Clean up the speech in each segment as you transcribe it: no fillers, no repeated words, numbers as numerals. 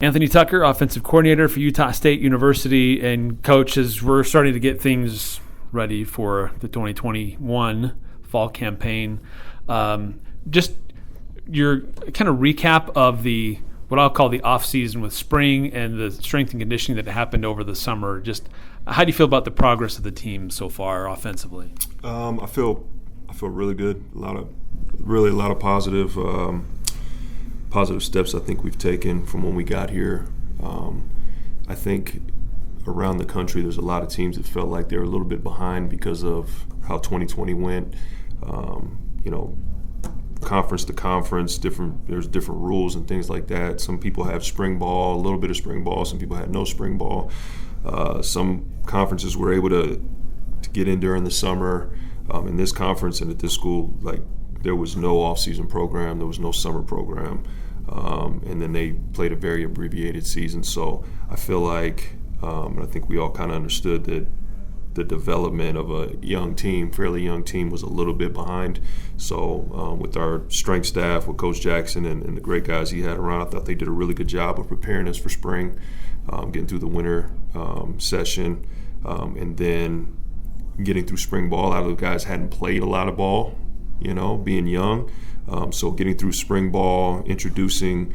Anthony Tucker, offensive coordinator for Utah State University, and coach, as we're starting to get things ready for the 2021 fall campaign. Just your kind of recap of what I'll call the off season with spring and the strength and conditioning that happened over the summer. Just how do you feel about the progress of the team so far offensively? I feel really good. A lot of positive steps I think we've taken from when we got here. I think around the country there's a lot of teams that felt like they were a little bit behind because of how 2020 went. Conference to conference, there's different rules and things like that. Some people have spring ball, a little bit of spring ball. Some people had no spring ball. Some conferences were able to get in during the summer. In this conference and at this school, there was no off-season program, there was no summer program, and then they played a very abbreviated season. So I feel like, and I think we all kind of understood that the development of a fairly young team, was a little bit behind. So with our strength staff, with Coach Jackson and the great guys he had around, I thought they did a really good job of preparing us for spring, getting through the winter session, and then getting through spring ball. A lot of the guys hadn't played a lot of ball, being young. So getting through spring ball, introducing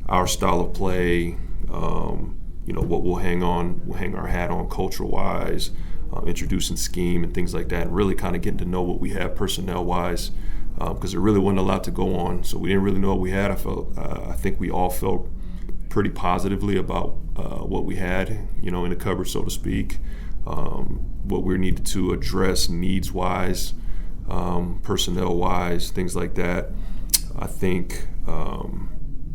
our style of play, what we'll hang our hat on culture-wise, introducing scheme and things like that, and really kind of getting to know what we have personnel-wise, because there really wasn't a lot to go on. So we didn't really know what we had. I think we all felt pretty positively about what we had, in the cupboard, so to speak, what we needed to address needs-wise, personnel-wise, things like that. I think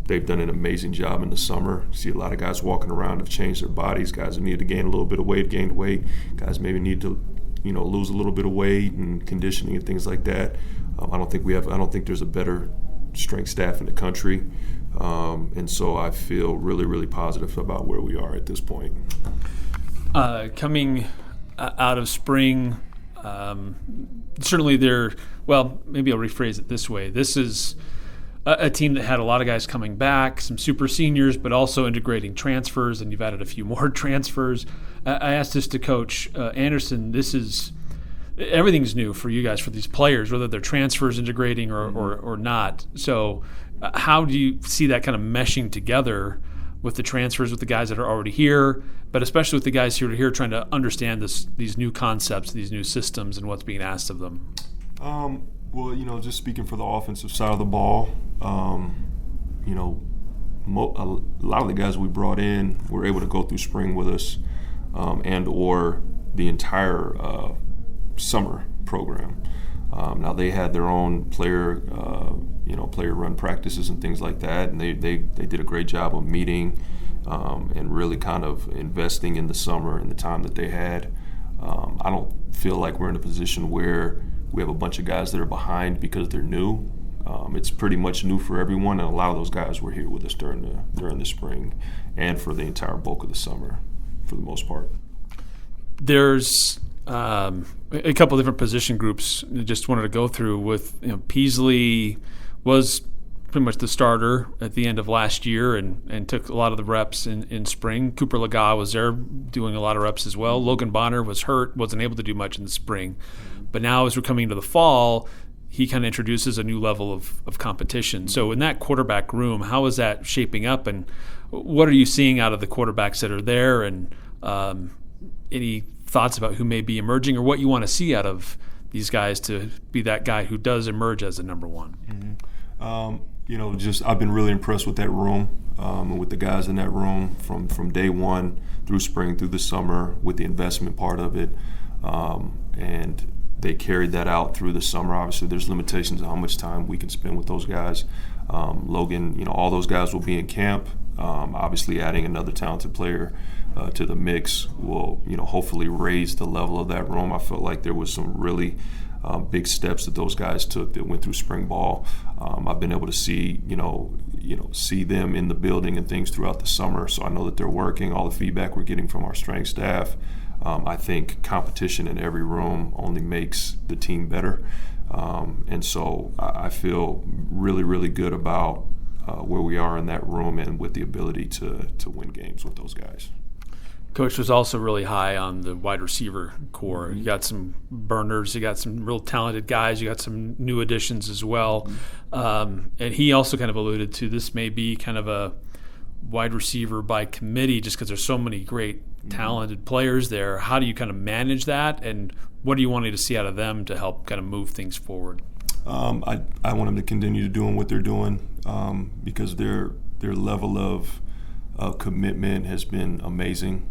they've done an amazing job in the summer. See a lot of guys walking around have changed their bodies. Guys who need to gain a little bit of weight, gained weight. Guys maybe need to, lose a little bit of weight and conditioning and things like that. I don't think there's a better strength staff in the country. And so I feel really, really positive about where we are at this point. Coming out of spring, certainly maybe I'll rephrase it this way. This is a team that had a lot of guys coming back, some super seniors, but also integrating transfers, and you've added a few more transfers. I asked this to Coach Anderson. Everything's new for you guys, for these players, whether they're transfers integrating or not. So how do you see that kind of meshing together with the transfers, with the guys that are already here, but especially with the guys who are here trying to understand these new concepts, these new systems, and what's being asked of them? Well, just speaking for the offensive side of the ball, a lot of the guys we brought in were able to go through spring with us, and or the entire summer program. Now they had their own player run practices and things like that, and they did a great job of meeting and really kind of investing in the summer and the time that they had. I don't feel like we're in a position where we have a bunch of guys that are behind because they're new. It's pretty much new for everyone, and a lot of those guys were here with us during the spring and for the entire bulk of the summer, for the most part. There's a couple different position groups I just wanted to go through with. Peasley was pretty much the starter at the end of last year and took a lot of the reps in spring. Cooper Lega was there doing a lot of reps as well. Logan Bonner was hurt, wasn't able to do much in the spring. But now as we're coming into the fall, he kind of introduces a new level of competition. So in that quarterback room, how is that shaping up, and what are you seeing out of the quarterbacks that are there, and any thoughts about who may be emerging or what you want to see out of these guys to be that guy who does emerge as the number one? I've been really impressed with that room and with the guys in that room from day one through spring, through the summer, with the investment part of it. And they carried that out through the summer. Obviously, there's limitations on how much time we can spend with those guys. Logan, all those guys will be in camp. Obviously, adding another talented player to the mix will, hopefully raise the level of that room. I felt like there was some really big steps that those guys took that went through spring ball. I've been able to see, see them in the building and things throughout the summer. So I know that they're working. All the feedback we're getting from our strength staff. I think competition in every room only makes the team better. And so I feel really, really good about where we are in that room and with the ability to win games with those guys. Coach was also really high on the wide receiver core. You got some burners, you got some real talented guys, you got some new additions as well. And he also kind of alluded to this may be kind of a wide receiver by committee just because there's so many great talented players there. How do you kind of manage that, and what are you wanting to see out of them to help kind of move things forward? I want them to continue doing what they're doing because their level of commitment has been amazing.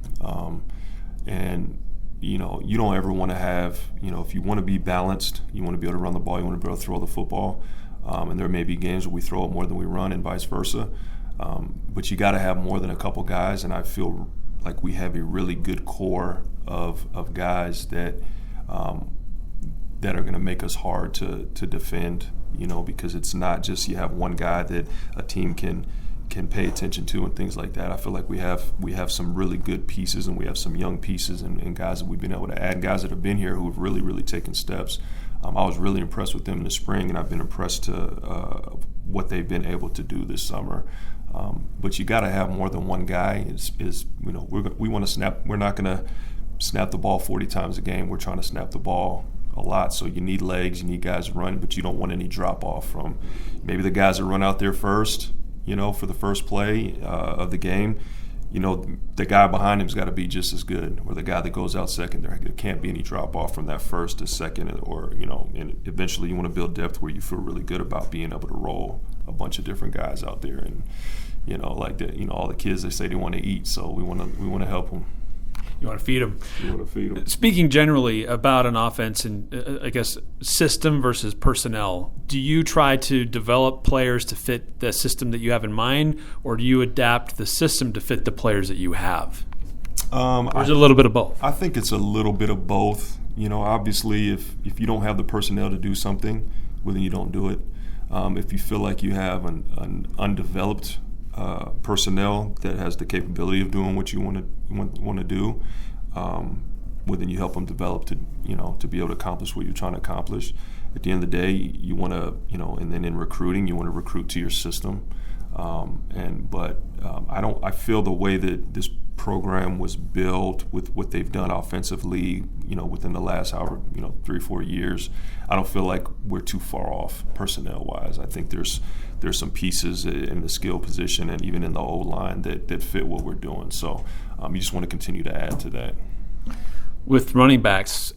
And, you don't ever want to have, if you want to be balanced, you want to be able to run the ball, you want to be able to throw the football. And there may be games where we throw it more than we run and vice versa. But you got to have more than a couple guys, and I feel like we have a really good core of guys that are going to make us hard to defend, because it's not just you have one guy that a team can pay attention to and things like that. I feel like we have some really good pieces, and we have some young pieces and guys that we've been able to add, guys that have been here who have really, really taken steps. I was really impressed with them in the spring, and I've been impressed to what they've been able to do this summer. But you got to have more than one guy. We want to snap. We're not going to snap the ball 40 times a game. We're trying to snap the ball a lot. So you need legs, you need guys running, but you don't want any drop off from maybe the guys that run out there first. For the first play of the game, the guy behind him's got to be just as good, or the guy that goes out second. There can't be any drop off from that first to second, and eventually you want to build depth where you feel really good about being able to roll a bunch of different guys out there, and all the kids, they say they want to eat, so we want to help them. You want to feed them. You want to feed them. Speaking generally about an offense and I guess system versus personnel, do you try to develop players to fit the system that you have in mind, or do you adapt the system to fit the players that you have? Or is it a little bit of both? I think it's a little bit of both. Obviously, if you don't have the personnel to do something, well, then you don't do it. If you feel like you have an undeveloped personnel that has the capability of doing what you want to do, well, then you help them develop to be able to accomplish what you're trying to accomplish. At the end of the day, you want to and then in recruiting, you want to recruit to your system. I feel the way that this program was built with what they've done offensively, within the last 3-4 years, I don't feel like we're too far off personnel-wise. I think there's some pieces in the skill position and even in the O-line that fit what we're doing. So you just want to continue to add to that. With running backs,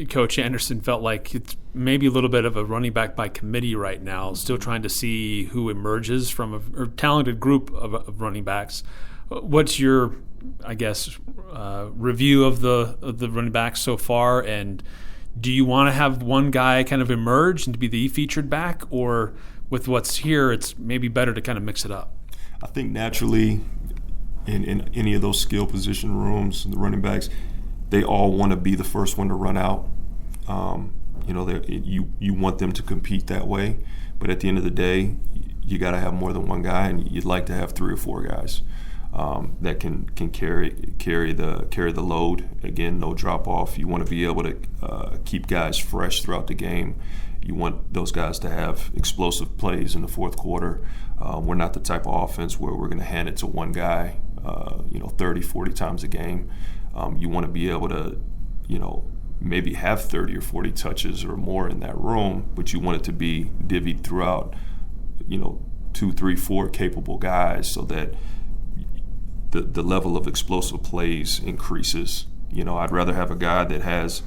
Coach Anderson felt like it's maybe a little bit of a running back by committee right now, still trying to see who emerges from a talented group of running backs. What's your, I guess, review of the running backs so far, and do you want to have one guy kind of emerge and to be the featured back, or with what's here, it's maybe better to kind of mix it up? I think naturally in any of those skill position rooms, the running backs, they all want to be the first one to run out. You want them to compete that way, but at the end of the day, you got to have more than one guy, and you'd like to have 3 or 4 guys that can carry the load. Again, no drop off. You want to be able to keep guys fresh throughout the game. You want those guys to have explosive plays in the fourth quarter. We're not the type of offense where we're going to hand it to one guy 30, 40 times a game. You want to be able to, maybe have 30 or 40 touches or more in that room, but you want it to be divvied throughout, 2, 3, 4 capable guys so that the level of explosive plays increases. I'd rather have a guy that has,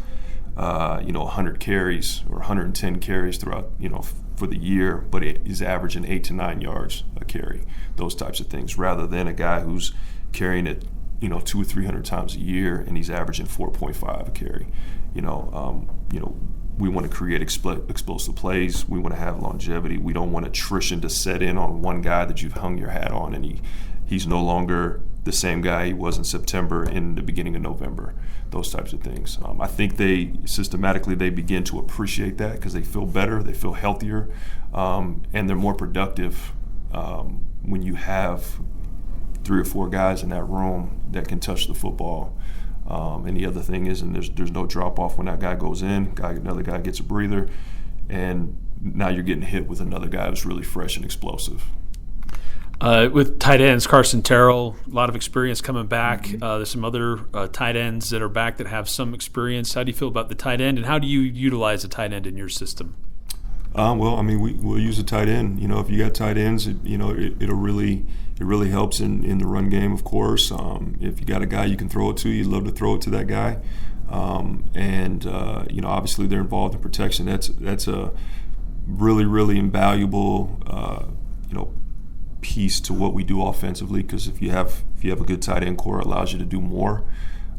100 carries or 110 carries throughout, for the year, but he's averaging 8 to 9 yards a carry, those types of things, rather than a guy who's carrying it 200 or 300 times a year and he's averaging 4.5 a carry. We want to create explosive plays. We want to have longevity. We don't want attrition to set in on one guy that you've hung your hat on and he's no longer the same guy he was in September in the beginning of November, those types of things. I think they begin to appreciate that because they feel better, they feel healthier, and they're more productive when you have 3 or 4 guys in that room that can touch the football. And the other thing is, and there's no drop off when that guy goes in. Another guy gets a breather, and now you're getting hit with another guy who's really fresh and explosive. With tight ends, Carson Terrell, a lot of experience coming back. There's some other tight ends that are back that have some experience. How do you feel about the tight end, and how do you utilize a tight end in your system? Well, I mean, we'll use a tight end. If you got tight ends, it really helps in the run game, of course. If you got a guy you can throw it to, you'd love to throw it to that guy. Obviously they're involved in protection. That's a really, really invaluable, piece to what we do offensively, because if you have a good tight end core, it allows you to do more.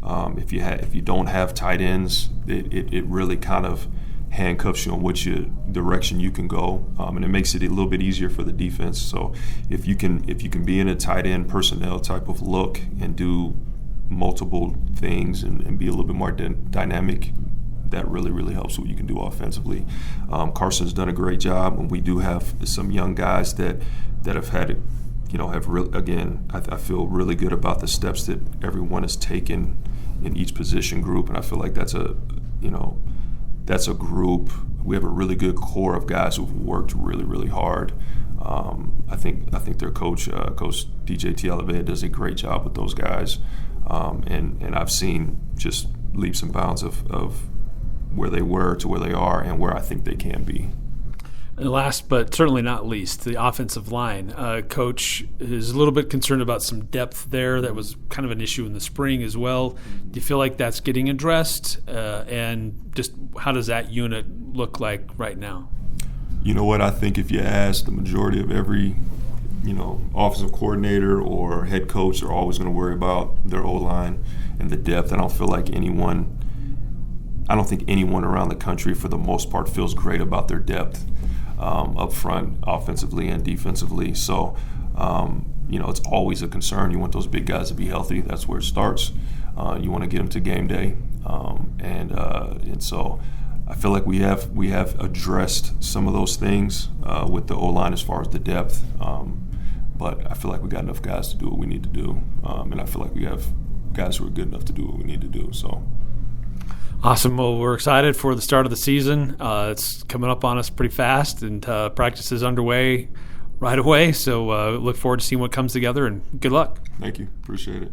If you don't have tight ends, it really kind of handcuffs you on which direction you can go, and it makes it a little bit easier for the defense. So if you can be in a tight end personnel type of look and do multiple things and be a little bit more dynamic, that really, really helps what you can do offensively. Carson's done a great job, and we do have some young guys that have had, I feel really good about the steps that everyone has taken in each position group, and I feel like that's a group. We have a really good core of guys who've worked really, really hard. I think their coach DJ Tialavea, does a great job with those guys, and I've seen just leaps and bounds of where they were to where they are and where I think they can be. And last but certainly not least, the offensive line. Coach is a little bit concerned about some depth there. That was kind of an issue in the spring as well. Do you feel like that's getting addressed? And just how does that unit look like right now? You know what? I think if you ask the majority of every offensive coordinator or head coach, are always going to worry about their O-line and the depth. I don't think anyone around the country, for the most part, feels great about their depth up front, offensively and defensively. So, it's always a concern. You want those big guys to be healthy. That's where it starts. You want to get them to game day, and so I feel like we have addressed some of those things with the O-line as far as the depth. But I feel like we got enough guys to do what we need to do, and I feel like we have guys who are good enough to do what we need to do. So. Awesome. Well, we're excited for the start of the season. It's coming up on us pretty fast, and practice is underway right away. So look forward to seeing what comes together, and good luck. Thank you. Appreciate it.